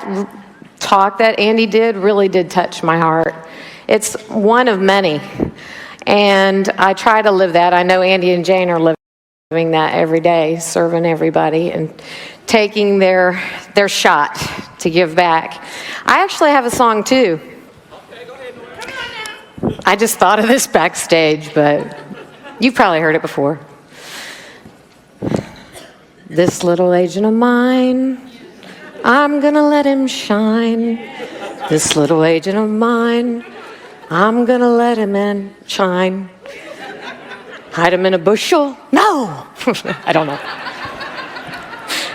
that talk that Andy did really did touch my heart. It's one of many, and I try to live that. I know Andy and Jane are living that every day, serving everybody and taking their shot to give back. I actually have a song too. I just thought of this backstage, but you've probably heard it before. This little agent of mine, I'm gonna let him shine. This little agent of mine, I'm gonna let him in shine. Hide him in a bushel? No! I don't know.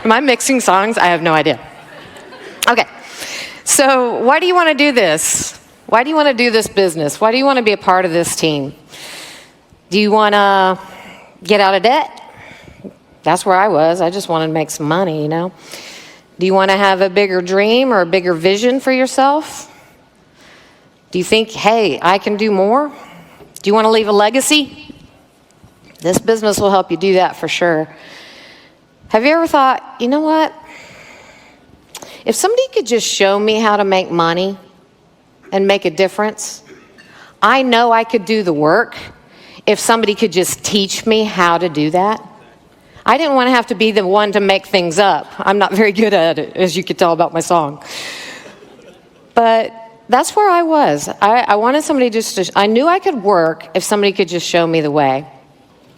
Am I mixing songs? I have no idea. Okay, so why do you want to do this? Why do you want to do this business? Why do you want to be a part of this team? Do you want to get out of debt? That's where I was. I just wanted to make some money, you know. Do you want to have a bigger dream or a bigger vision for yourself? Do you think, hey, I can do more? Do you want to leave a legacy? This business will help you do that for sure. Have you ever thought, you know what? If somebody could just show me how to make money and make a difference, I know I could do the work if somebody could just teach me how to do that. I didn't want to have to be the one to make things up. I'm not very good at it, as you could tell about my song. But that's where I was. I wanted somebody just to, I knew I could work if somebody could just show me the way.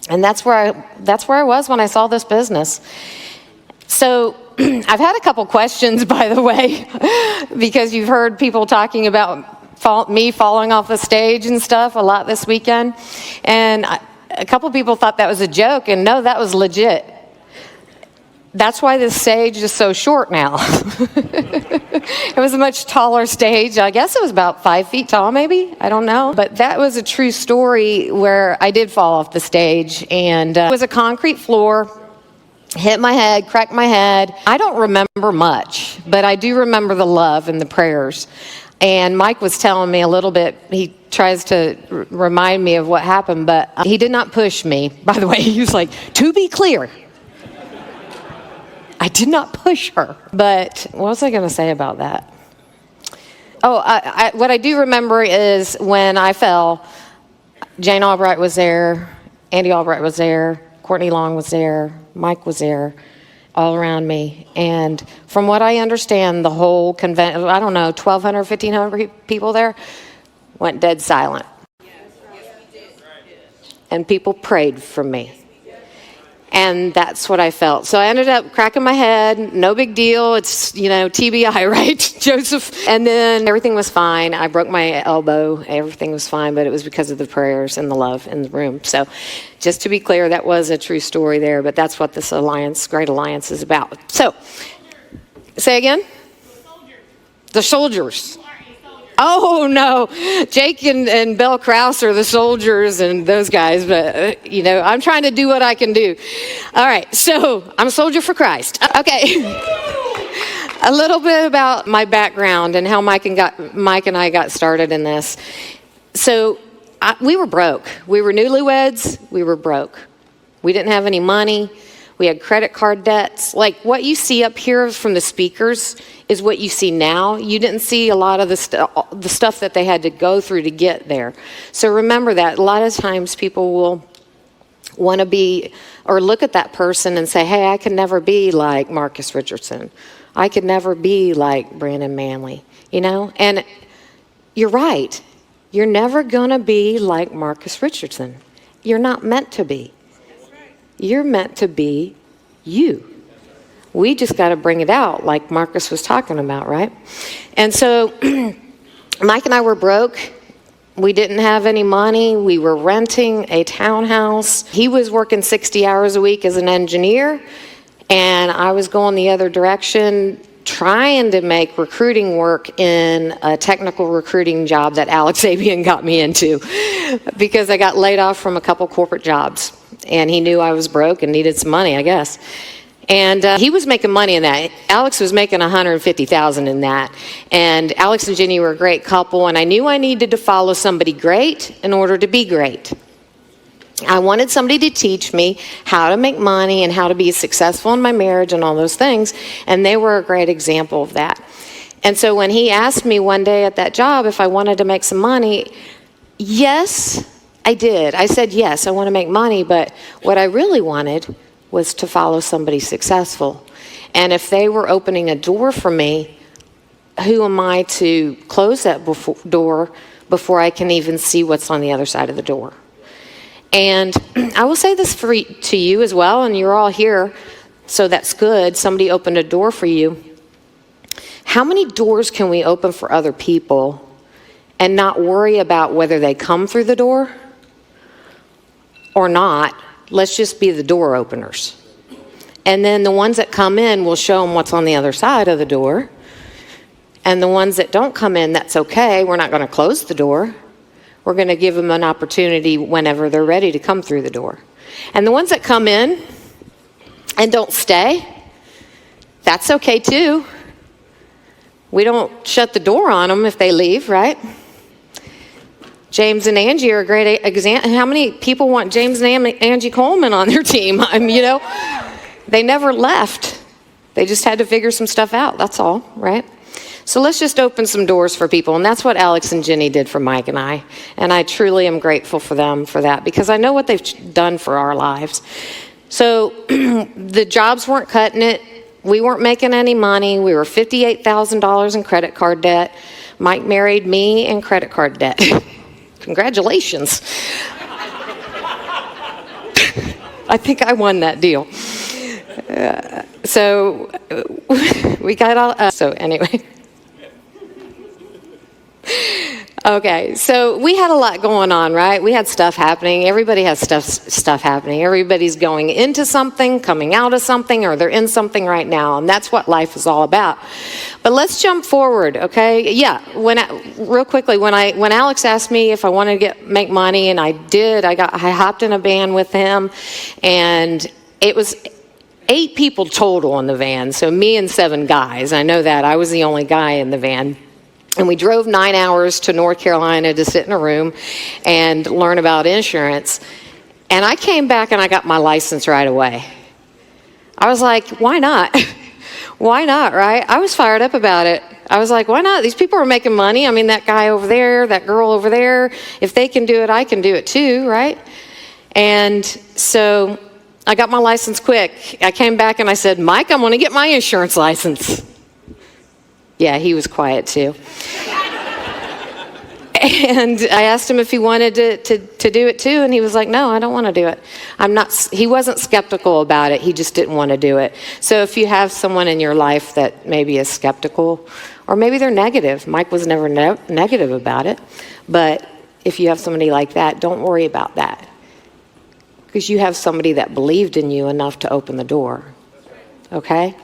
And that's where I was when I saw this business. So I've had a couple questions, by the way, because you've heard people talking about me falling off the stage and stuff a lot this weekend. And a couple people thought that was a joke, and no, that was legit. That's why this stage is so short now. It was a much taller stage. I guess it was about 5 feet tall, maybe. I don't know. But that was a true story where I did fall off the stage, and it was a concrete floor. Hit my head, cracked my head. I don't remember much, but I do remember the love and the prayers. And Mike was telling me a little bit, he tries to remind me of what happened, but he did not push me. By the way, he was like, to be clear, I did not push her. But what was I going to say about that? Oh, what I do remember is when I fell, Jane Albright was there, Andy Albright was there, Courtney Long was there, Mike was there, all around me. And from what I understand, the whole convention, I don't know, 1,200, 1,500 people there went dead silent. And people prayed for me. And that's what I felt. So I ended up cracking my head. No big deal. It's, TBI, right, Joseph? And then everything was fine. I broke my elbow. Everything was fine, but it was because of the prayers and the love in the room. So just to be clear, that was a true story there, but that's what this alliance, Great Alliance, is about. So, say again? The soldiers. Oh, no. Jake and Belle Krause are the soldiers and those guys, but, I'm trying to do what I can do. All right, so I'm a soldier for Christ. Okay. A little bit about my background and how Mike and I got started in this. So we were broke. We were newlyweds. We were broke. We didn't have any money. We had credit card debts. Like what you see up here from the speakers is what you see now. You didn't see a lot of the stuff that they had to go through to get there. So remember that. A lot of times people will want to be or look at that person and say, hey, I can never be like Marcus Richardson. I could never be like Brandon Manley, And you're right. You're never going to be like Marcus Richardson. You're not meant to be. You're meant to be you. We just got to bring it out like Marcus was talking about, right? And so Mike and I were broke. We didn't have any money. We were renting a townhouse. He was working 60 hours a week as an engineer, and I was going the other direction, trying to make recruiting work in a technical recruiting job that Alex Abian got me into because I got laid off from a couple corporate jobs. And he knew I was broke and needed some money, I guess. And he was making money in that. Alex was making $150,000 in that. And Alex and Jenny were a great couple, and I knew I needed to follow somebody great in order to be great. I wanted somebody to teach me how to make money and how to be successful in my marriage and all those things, and they were a great example of that. And so when he asked me one day at that job if I wanted to make some money, yes, I did. I said, yes, I want to make money, but what I really wanted was to follow somebody successful. And if they were opening a door for me, who am I to close that door before I can even see what's on the other side of the door? And I will say this to you as well, and you're all here, so that's good. Somebody opened a door for you. How many doors can we open for other people and not worry about whether they come through the door or not? Let's just be the door openers. And then the ones that come in, we'll show them what's on the other side of the door. And the ones that don't come in, that's okay. We're not going to close the door. We're going to give them an opportunity whenever they're ready to come through the door. And the ones that come in and don't stay, that's okay too. We don't shut the door on them if they leave, right? James and Angie are a great example. How many people want James and Angie Coleman on their team? They never left. They just had to figure some stuff out, that's all, right? So let's just open some doors for people. And that's what Alex and Jenny did for Mike and I. And I truly am grateful for them for that because I know what they've done for our lives. So the jobs weren't cutting it. We weren't making any money. We were $58,000 in credit card debt. Mike married me in credit card debt. Congratulations. I think I won that deal. So we got all, so anyway. Okay, so we had a lot going on, right? We had stuff happening. Everybody has stuff happening. Everybody's going into something, coming out of something, or they're in something right now, and that's what life is all about. But let's jump forward, okay? Yeah, real quickly, when Alex asked me if I wanted to make money, and I did, I hopped in a van with him, and it was 8 people total in the van, so me and 7 guys. I know that. I was the only guy in the van. And we drove 9 hours to North Carolina to sit in a room and learn about insurance. And I came back and I got my license right away. I was like, why not? Why not, right? I was fired up about it. I was like, why not? These people are making money. I mean, that guy over there, that girl over there, if they can do it, I can do it too, right? And so I got my license quick. I came back and I said, Mike, I'm going to get my insurance license. Yeah, he was quiet too. And I asked him if he wanted to do it too, and he was like, no, I don't want to do it. He wasn't skeptical about it, he just didn't want to do it. So if you have someone in your life that maybe is skeptical, or maybe they're negative, Mike was never negative about it, but if you have somebody like that, don't worry about that. Because you have somebody that believed in you enough to open the door, okay?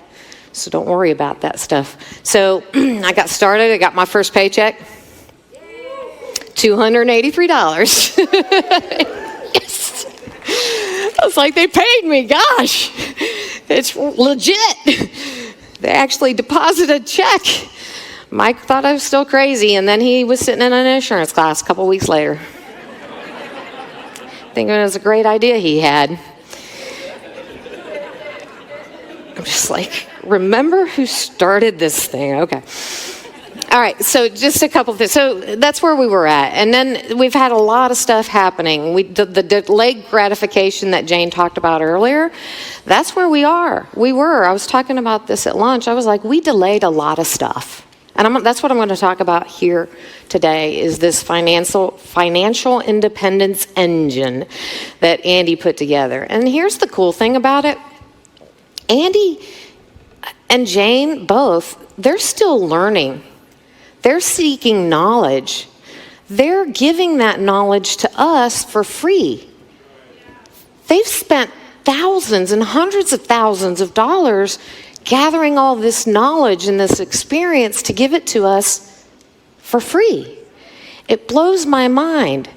So don't worry about that stuff. So I got started. I got my first paycheck. $283. Yes. I was like, they paid me. Gosh, it's legit. They actually deposited a check. Mike thought I was still crazy, and then he was sitting in an insurance class a couple weeks later. Thinking it was a great idea he had. I'm just like, remember who started this thing? Okay. All right, so just a couple of things. So that's where we were at. And then we've had a lot of stuff happening. The delayed gratification that Jane talked about earlier, that's where we are. I was talking about this at lunch. I was like, we delayed a lot of stuff. And that's what I'm going to talk about here today is this financial independence engine that Andy put together. And here's the cool thing about it. Andy and Jane both, they're still learning. They're seeking knowledge. They're giving that knowledge to us for free. They've spent thousands and hundreds of thousands of dollars gathering all this knowledge and this experience to give it to us for free. It blows my mind.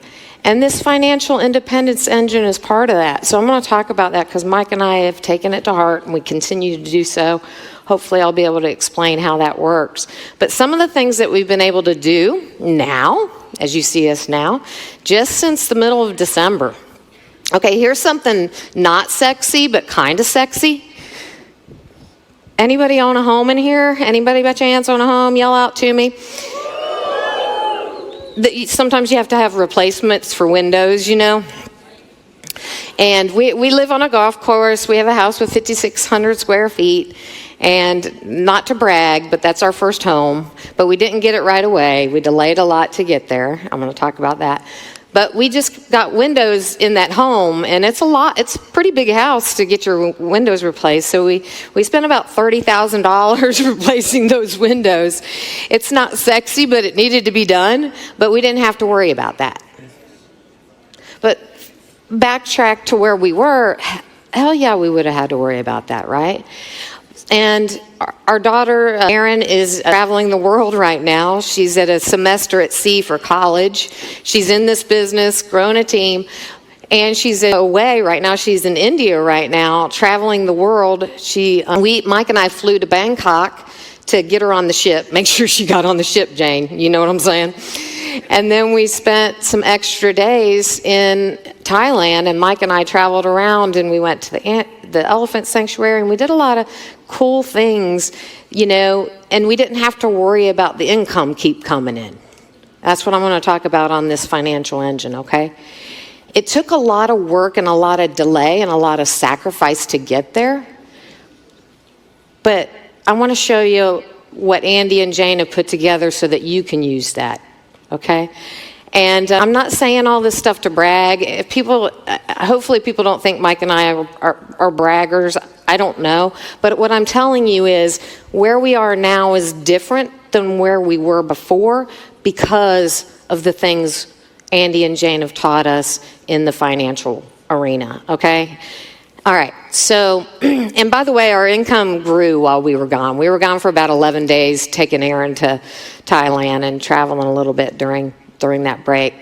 And this financial independence engine is part of that. So I'm going to talk about that because Mike and I have taken it to heart and we continue to do so. Hopefully I'll be able to explain how that works. But some of the things that we've been able to do now, as you see us now, just since the middle of December. Okay, here's something not sexy but kind of sexy. Anybody own a home in here? Anybody by chance own a home? Yell out to me. Sometimes you have to have replacements for windows, you know. And we live on a golf course. We have a house with 5,600 square feet. And not to brag, but that's our first home. But we didn't get it right away. We delayed a lot to get there. I'm going to talk about that. But we just got windows in that home, and it's a lot. It's a pretty big house to get your windows replaced. So we spent about $30,000 replacing those windows. It's not sexy, but it needed to be done. But we didn't have to worry about that. But backtrack to where we were, hell yeah, we would have had to worry about that, right? And our daughter, Erin, is traveling the world right now. She's at a semester at sea for college. She's in this business, growing a team, and she's away right now. She's in India right now, traveling the world. Mike and I flew to Bangkok to get her on the ship. Make sure she got on the ship, Jane. You know what I'm saying? And then we spent some extra days in Thailand, and Mike and I traveled around, and we went to the elephant sanctuary, and we did a lot of cool things, you know, and we didn't have to worry about the income keep coming in. That's what I'm going to talk about on this financial engine, okay? It took a lot of work and a lot of delay and a lot of sacrifice to get there, but I want to show you what Andy and Jane have put together so that you can use that, okay? And I'm not saying all this stuff to brag. If hopefully people don't think Mike and I are braggers. I don't know. But what I'm telling you is where we are now is different than where we were before because of the things Andy and Jane have taught us in the financial arena, okay? All right, so, and by the way, our income grew while we were gone. We were gone for about 11 days, taking Erin to Thailand and traveling a little bit during that break.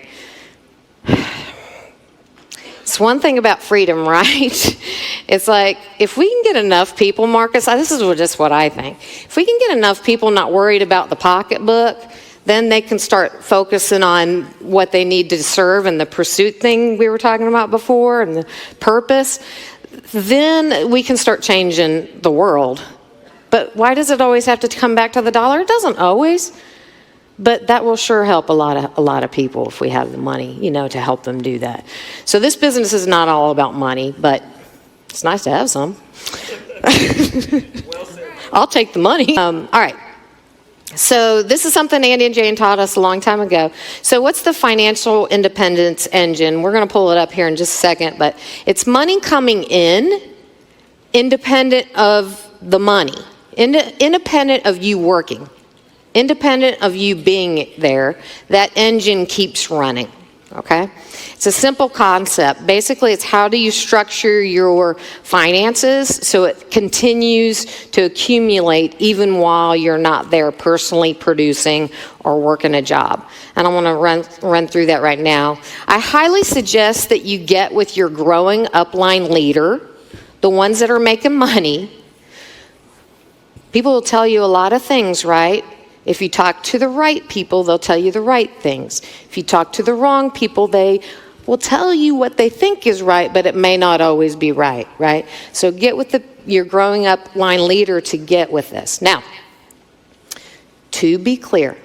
It's one thing about freedom, right? It's like, if we can get enough people, Marcus, this is just what I think. If we can get enough people not worried about the pocketbook, then they can start focusing on what they need to serve and the pursuit thing we were talking about before and the purpose. Then we can start changing the world. But why does it always have to come back to the dollar? It doesn't always. But that will sure help a lot of people if we have the money, you know, to help them do that. So this business is not all about money, but it's nice to have some. Well said. I'll take the money. All right. So this is something Andy and Jane taught us a long time ago. So what's the financial independence engine? We're going to pull it up here in just a second, but it's money coming in independent of the money, independent of you working. Independent of you being there, that engine keeps running, okay? It's a simple concept. Basically, it's how do you structure your finances so it continues to accumulate even while you're not there personally producing or working a job. And I want to run through that right now. I highly suggest that you get with your growing upline leader, the ones that are making money. People will tell you a lot of things, right? If you talk to the right people, they'll tell you the right things. If you talk to the wrong people, they will tell you what they think is right, but it may not always be right, right? So get with your growing up line leader to get with this. Now, to be clear,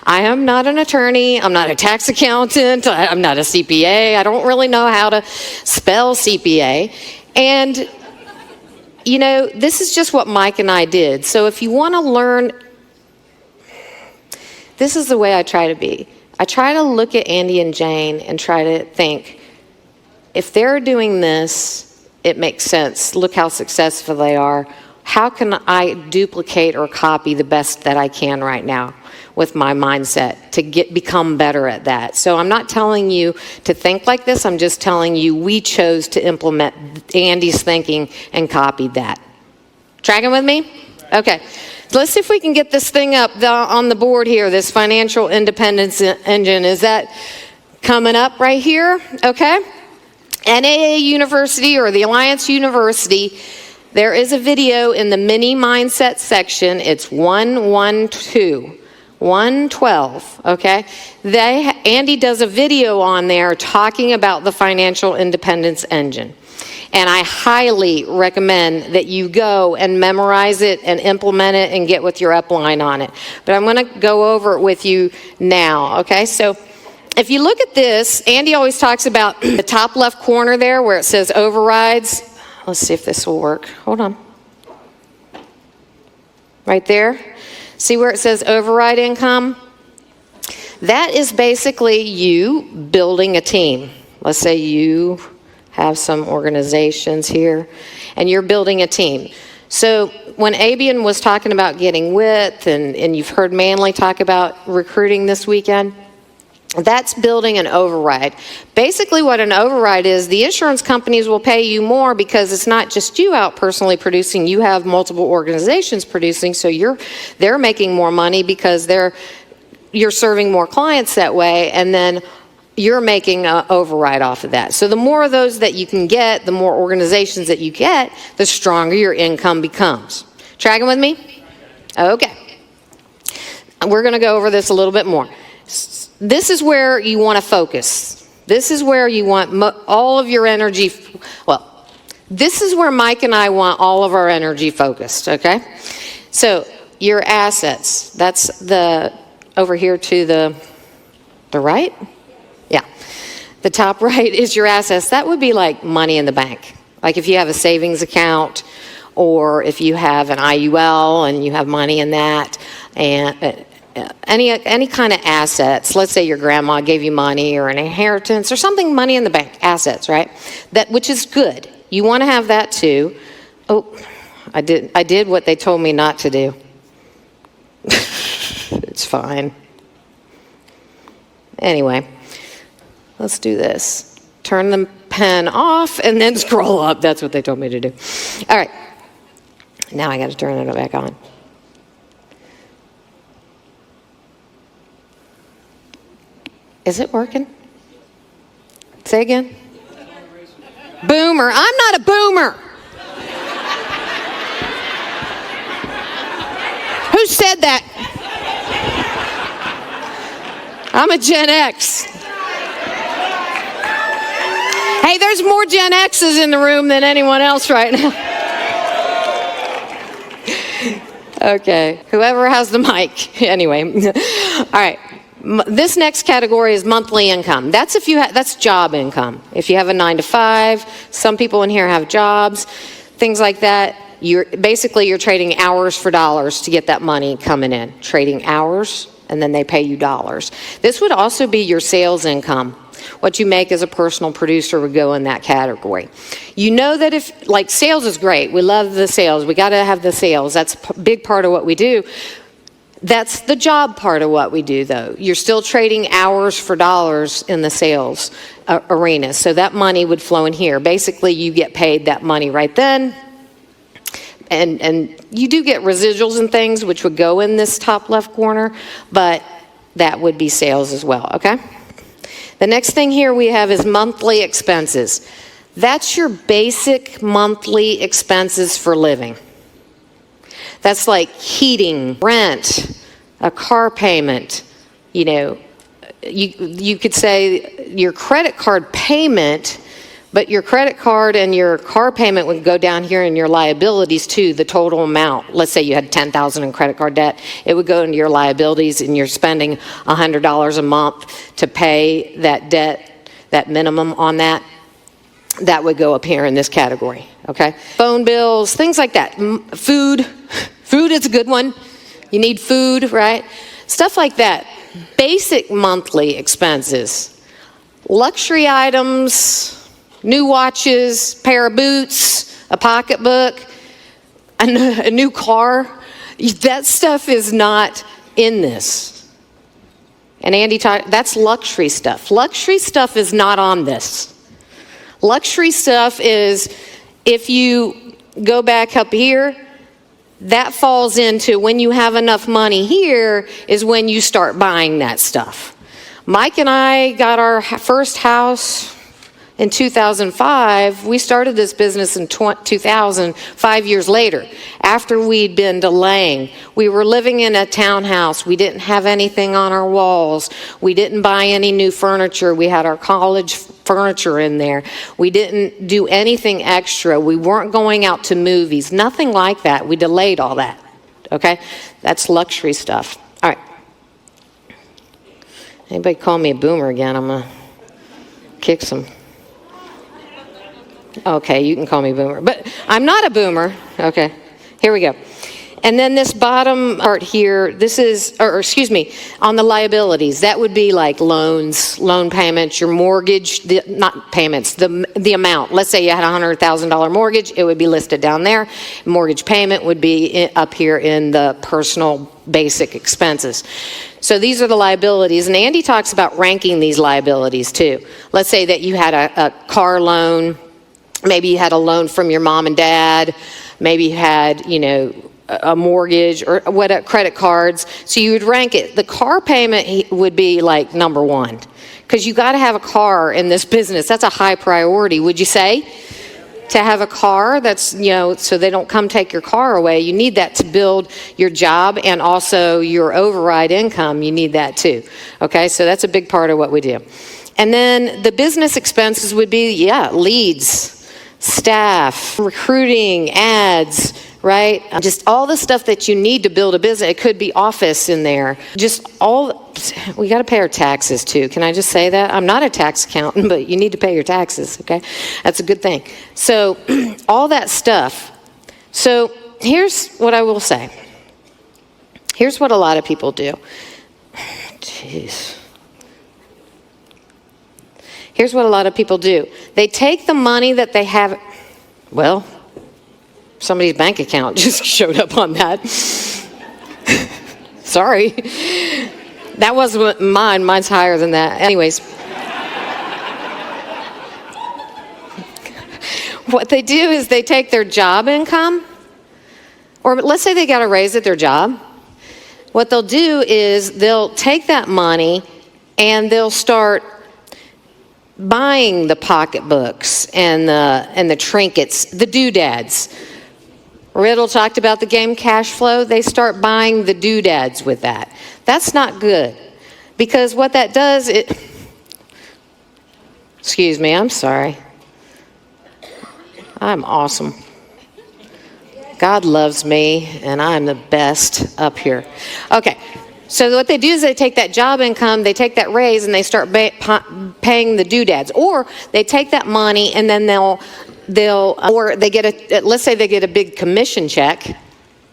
I am not an attorney. I'm not a tax accountant. I'm not a CPA. I don't really know how to spell CPA. And, you know, this is just what Mike and I did. So if you want to learn, this is the way I try to be. I try to look at Andy and Jane and try to think, if they're doing this, it makes sense. Look how successful they are. How can I duplicate or copy the best that I can right now with my mindset to become better at that? So I'm not telling you to think like this. I'm just telling you we chose to implement Andy's thinking and copied that. Tracking with me? Okay. Let's see if we can get this thing up on the board here, this financial independence engine. Is that coming up right here? Okay. NAA University or the Alliance University, there is a video in the mini mindset section. It's 112, okay? Andy does a video on there talking about the financial independence engine. And I highly recommend that you go and memorize it and implement it and get with your upline on it. But I'm going to go over it with you now, okay? So if you look at this, Andy always talks about the top left corner there where it says overrides. Let's see if this will work. Hold on. Right there. See where it says override income? That is basically you building a team. Let's say you have some organizations here, and you're building a team. So when Abian was talking about getting width, and you've heard Manley talk about recruiting this weekend, that's building an override. Basically what an override is, the insurance companies will pay you more because it's not just you out personally producing, you have multiple organizations producing, so they're making more money because you're serving more clients that way, and then you're making an override off of that. So the more of those that you can get, the more organizations that you get, the stronger your income becomes. Tracking with me? Okay. We're going to go over this a little bit more. This is where you want to focus. This is where you want all of your energy. Well, this is where Mike and I want all of our energy focused, okay? So your assets, that's over here to the right? Yeah. The top right is your assets. That would be like money in the bank. Like if you have a savings account, or if you have an IUL and you have money in that, and any kind of assets. Let's say your grandma gave you money or an inheritance or something, money in the bank, assets, right? Which is good. You want to have that too. Oh, I did what they told me not to do. It's fine. Anyway, let's do this. Turn the pen off and then scroll up. That's what they told me to do. All right. Now I got to turn it back on. Is it working? Say again. Boomer. I'm not a boomer. Who said that? I'm a Gen X. Hey, there's more Gen X's in the room than anyone else right now. Okay, whoever has the mic. Anyway, all right. This next category is monthly income. That's that's job income. If you have a 9-to-5, some people in here have jobs, things like that. You're trading hours for dollars to get that money coming in. Trading hours, and then they pay you dollars. This would also be your sales income. What you make as a personal producer would go in that category. You know that sales is great. We love the sales. We got to have the sales. That's a big part of what we do. That's the job part of what we do, though. You're still trading hours for dollars in the sales arena. So that money would flow in here. Basically, you get paid that money right then. And you do get residuals and things, which would go in this top left corner. But that would be sales as well, okay? The next thing here we have is monthly expenses. That's your basic monthly expenses for living. That's like heating, rent, a car payment. You know, you could say your credit card payment, but your credit card and your car payment would go down here in your liabilities too, the total amount. Let's say you had $10,000 in credit card debt. It would go into your liabilities, and you're spending $100 a month to pay that debt, that minimum on that. That would go up here in this category, okay? Phone bills, things like that. Food. Food is a good one. You need food, right? Stuff like that. Basic monthly expenses. Luxury items, new watches, pair of boots, a pocketbook, a new car. That stuff is not in this. And Andy talked, that's luxury stuff. Luxury stuff is not on this. Luxury stuff is, if you go back up here, that falls into when you have enough money here is when you start buying that stuff. Mike and I got our first house in 2005. We started this business in 2000, 5 years later, after we'd been delaying. We were living in a townhouse. We didn't have anything on our walls. We didn't buy any new furniture. We had our college furniture in there. We didn't do anything extra. We weren't going out to movies, nothing like that. We delayed all that, okay? That's luxury stuff. All right. Anybody call me a boomer again, I'm going to kick some. Okay, you can call me boomer, but I'm not a boomer. Okay, here we go. And then this bottom part here, this is, or excuse me, on the liabilities, that would be like loans, loan payments, your mortgage, not payments, the amount. Let's say you had a $100,000 mortgage, it would be listed down there. Mortgage payment would be up here in the personal basic expenses. So these are the liabilities, and Andy talks about ranking these liabilities too. Let's say that you had a car loan, maybe you had a loan from your mom and dad, maybe you had, a mortgage or what, credit cards. So you would rank it. The car payment would be like number one, because you got to have a car in this business. That's a high priority, would you say? To have a car, that's, so they don't come take your car away. You need that to build your job and also your override income. You need that too. Okay, so that's a big part of what we do. And then the business expenses would be, leads, staff, recruiting, ads, right? Just all the stuff that you need to build a business. It could be office in there. We got to pay our taxes too. Can I just say that? I'm not a tax accountant, but you need to pay your taxes, okay? That's a good thing. So all that stuff. So here's what I will say. Here's what a lot of people do. Jeez. Here's what a lot of people do. They take the money that they have, somebody's bank account just showed up on that. Sorry. That wasn't mine. Mine's higher than that. Anyways. What they do is they take their job income, or let's say they got a raise at their job. What they'll do is they'll take that money and they'll start buying the pocketbooks and the trinkets, the doodads. Riddle talked about the game cash flow. They start buying the doodads with that. That's not good, because what that does, excuse me, I'm sorry. I'm awesome. God loves me, and I'm the best up here. Okay, so what they do is they take that job income, they take that raise, and they start paying the doodads. Or they take that money and then let's say they get a big commission check.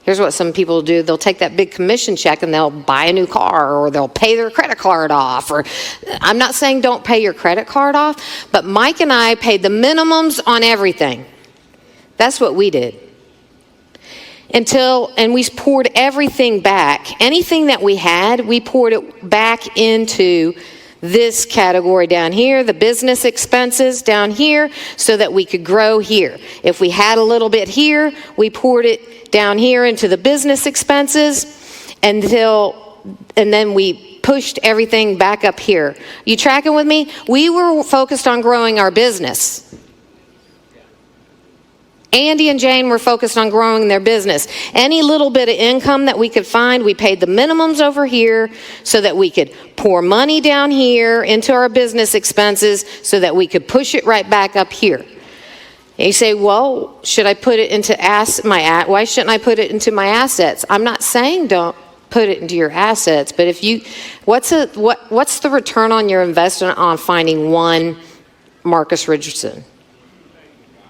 Here's what some people do. They'll take that big commission check and they'll buy a new car, or they'll pay their credit card off. Or I'm not saying don't pay your credit card off, but Mike and I paid the minimums on everything. That's what we did. And we poured everything back. Anything that we had, we poured it back into this category down here, the business expenses down here, so that we could grow here. If we had a little bit here, we poured it down here into the business expenses and then we pushed everything back up here. You tracking with me? We were focused on growing our business. Andy and Jane were focused on growing their business. Any little bit of income that we could find, we paid the minimums over here so that we could pour money down here into our business expenses so that we could push it right back up here. And you say, well, should I put it into why shouldn't I put it into my assets? I'm not saying don't put it into your assets, but what's the return on your investment on finding one Marcus Richardson,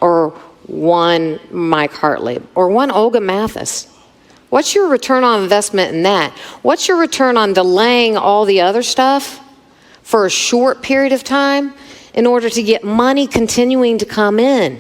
or one Mike Hartley, or one Olga Mathis? What's your return on investment in that? What's your return on delaying all the other stuff for a short period of time in order to get money continuing to come in?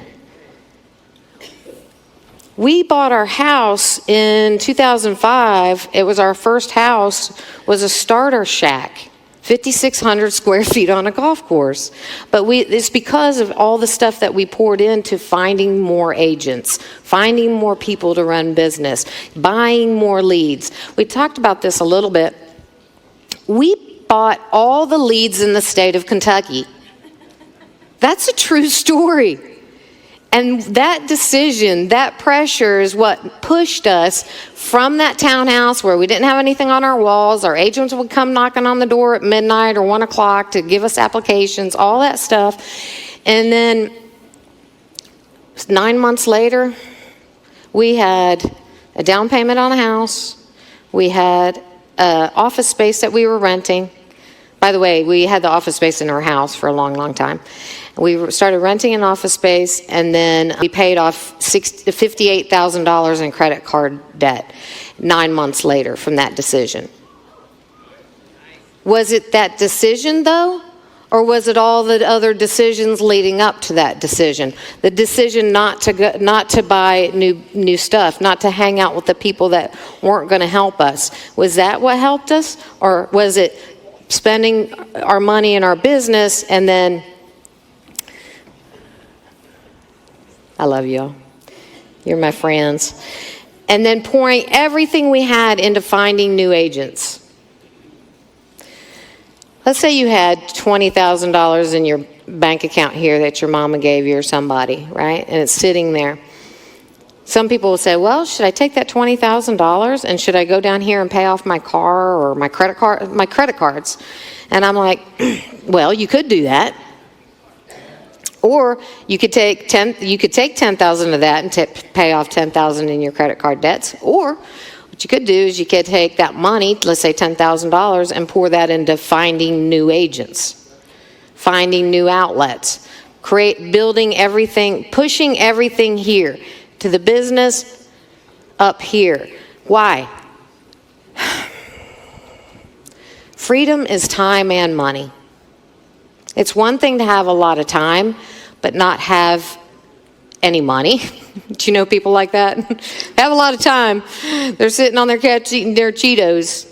We bought our house in 2005. It was our first house, was a starter shack. 5,600 square feet on a golf course. But it's because of all the stuff that we poured into finding more agents, finding more people to run business, buying more leads. We talked about this a little bit. We bought all the leads in the state of Kentucky. That's a true story. And that decision, that pressure is what pushed us from that townhouse where we didn't have anything on our walls. Our agents would come knocking on the door at midnight or 1 o'clock to give us applications, all that stuff. And then 9 months later, we had a down payment on a house. We had an office space that we were renting. By the way, we had the office space in our house for a long, long time. We started renting an office space, and then we paid off $58,000 in credit card debt 9 months later from that decision. Was it that decision, though? Or was it all the other decisions leading up to that decision? The decision not to buy new stuff, not to hang out with the people that weren't going to help us. Was that what helped us? Or was it spending our money in our business and then... I love y'all. You're my friends. And then pouring everything we had into finding new agents. Let's say you had $20,000 in your bank account here that your mama gave you or somebody, right? And it's sitting there. Some people will say, well, should I take that $20,000 and should I go down here and pay off my car or my credit cards? And I'm like, well, you could do that. Or you could take $10,000 of that and pay off $10,000 in your credit card debts. Or what you could do is you could take that money, let's say $10,000, and pour that into finding new agents, finding new outlets, building everything, pushing everything here to the business up here. Why? Freedom is time and money. It's one thing to have a lot of time, but not have any money. Do you know people like that? They have a lot of time. They're sitting on their couch eating their Cheetos.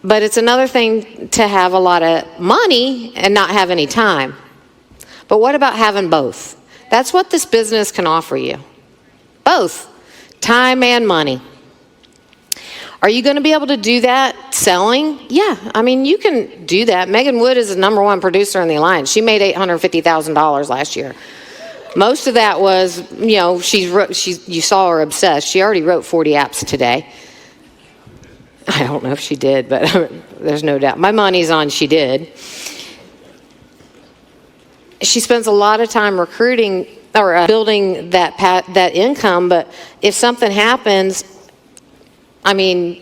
But it's another thing to have a lot of money and not have any time. But what about having both? That's what this business can offer you. Both. Time and money. Are you going to be able to do that selling? Yeah, I mean, you can do that. Megan Wood is the #1 producer in the Alliance. She made $850,000 last year. Most of that was, you saw her obsessed. She already wrote 40 apps today. I don't know if she did, but there's no doubt. My money's on she did. She spends a lot of time recruiting or building that income, but if something happens, I mean,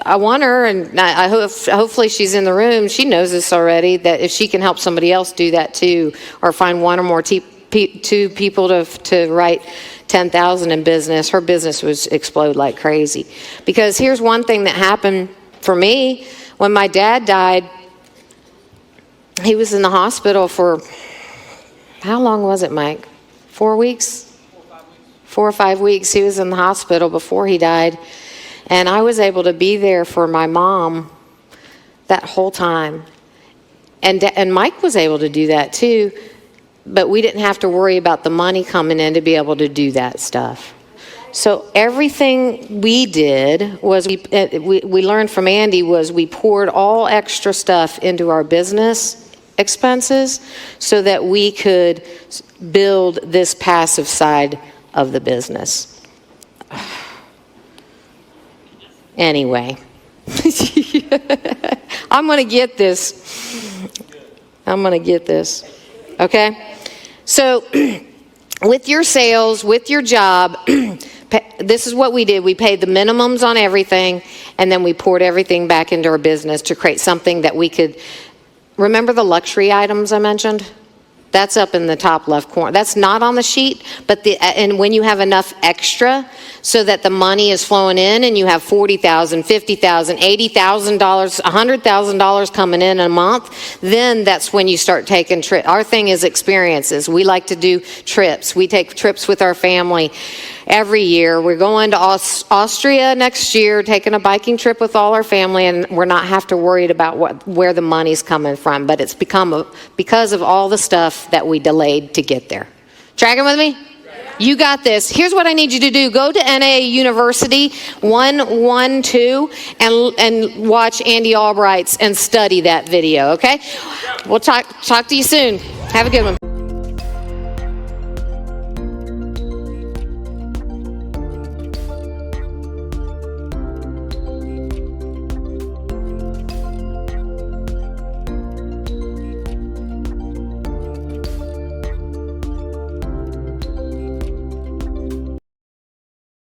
I want her, and hopefully she's in the room. She knows this already, that if she can help somebody else do that too, or find one or more two people to write 10,000 in business, her business would explode like crazy. Because here's one thing that happened for me. When my dad died, he was in the hospital for, how long was it, Mike? 4 weeks? 4 or 5 weeks. He was in the hospital before he died. And I was able to be there for my mom that whole time. And Mike was able to do that too. But we didn't have to worry about the money coming in to be able to do that stuff. So everything we did was, we learned from Andy, was we poured all extra stuff into our business expenses so that we could build this passive side of the business. Anyway, I'm going to get this. Okay? So, with your sales, with your job, this is what we did. We paid the minimums on everything, and then we poured everything back into our business to create something that we could... Remember the luxury items I mentioned? That's up in the top left corner. That's not on the sheet, but and when you have enough extra so that the money is flowing in and you have $40,000, $50,000, $80,000, $100,000 coming in a month, then that's when you start taking trips. Our thing is experiences. We like to do trips. We take trips with our family every year. We're going to Austria next year, taking a biking trip with all our family, and we're not have to worry about where the money's coming from, but it's because of all the stuff that we delayed to get there. Tracking with me? You got this. Here's what I need you to do. Go to NAA University 112 and watch Andy Albright's and study that video, okay? We'll talk to you soon. Have a good one.